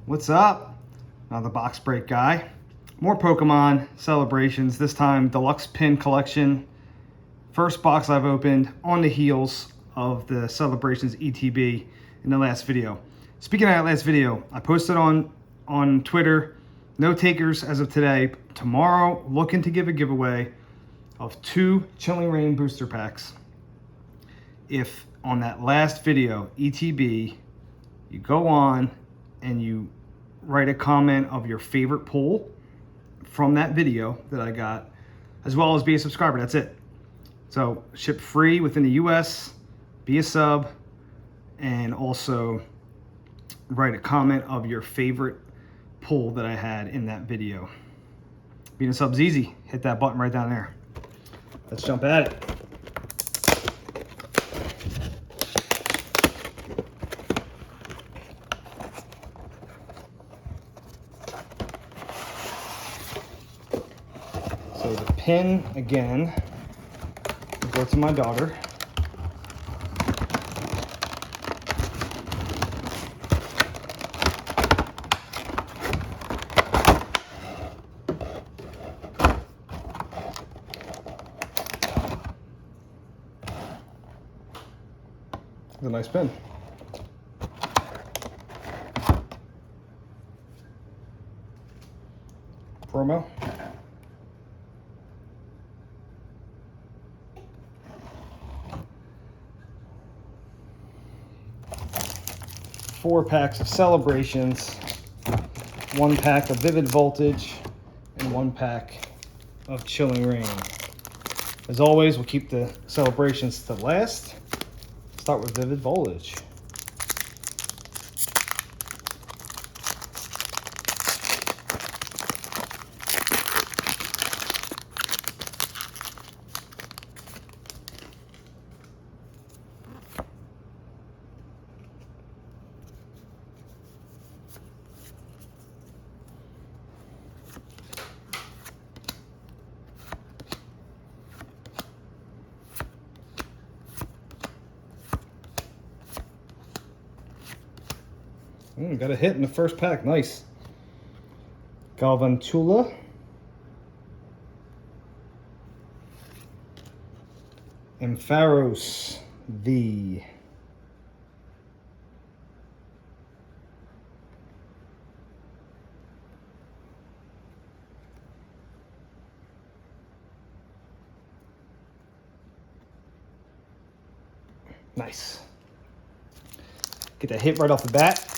What's up? Another box break guy. More Pokemon celebrations, this time Deluxe pin collection. First box I've opened on the heels of the celebrations ETB in the last video. Speaking of that last video, I posted on Twitter, no takers as of today. Tomorrow, looking to give a giveaway of 2 Chilling Reign booster packs. If on that last video, ETB, you go on and you write a comment of your favorite pull from that video that I got, as well as be a subscriber, that's it. So ship free within the US, be a sub, and also write a comment of your favorite pull that I had in that video. Being a sub's easy, hit that button right down there. Let's jump at it. So the pin, again, will go to my daughter. It's a nice pin. Promo. Four packs of celebrations, 1 pack of Vivid Voltage, and 1 pack of Chilling Reign. As always, we'll keep the celebrations to last. Start with Vivid Voltage. Got a hit in the first pack, nice. Galvantula. Ampharos V. Nice. Get that hit right off the bat.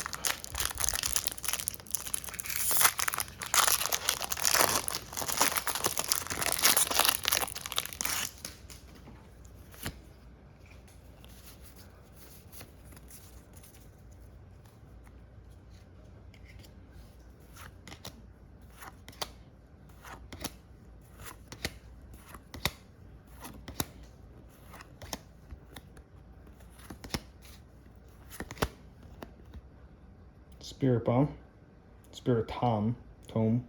Spirit Bomb, Spirit Tome. All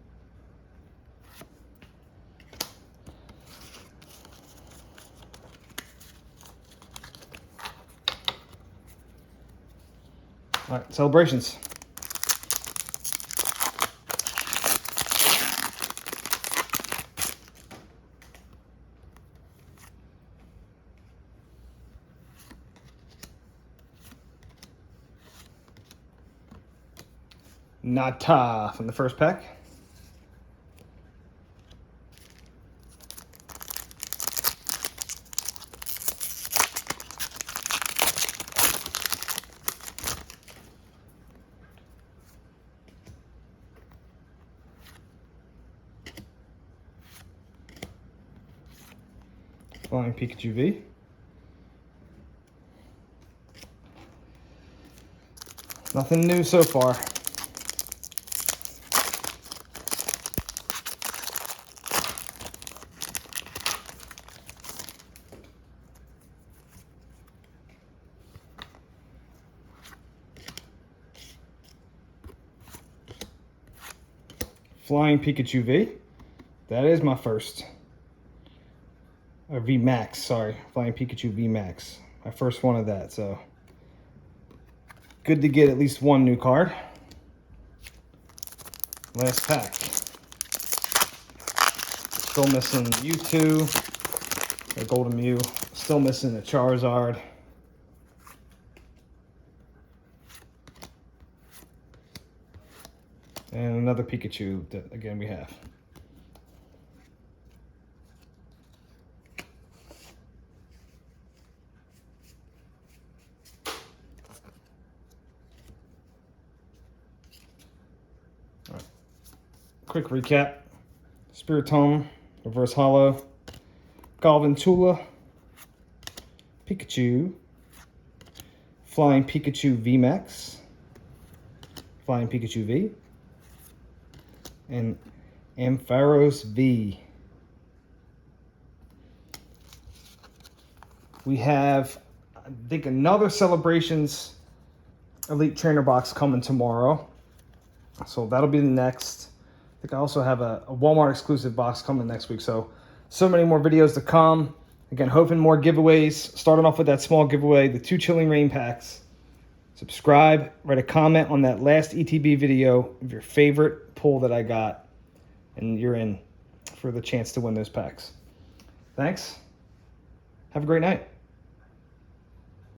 right, celebrations. Nata from the first pack. Flying Pikachu V. Nothing new so far. Flying Pikachu V. That is my first. Or V Max, sorry. Flying Pikachu V Max. My first one of that, so good to get at least one new card. Last pack. Still missing Mewtwo, the Golden Mew. Still missing the Charizard. And another Pikachu that, again, we have. All right. Quick recap. Spiritomb, Reverse Holo, Galvantula, Pikachu, Flying Pikachu VMAX, Flying Pikachu V, and Ampharos V. We have, I think, another Celebrations Elite Trainer box coming tomorrow. So that'll be the next. I think I also have a Walmart exclusive box coming next week. So many more videos to come. Again, hoping more giveaways. Starting off with that small giveaway, the 2 Chilling Rain packs. Subscribe, write a comment on that last ETB video of your favorite pull that I got, and you're in for the chance to win those packs. Thanks. Have a great night.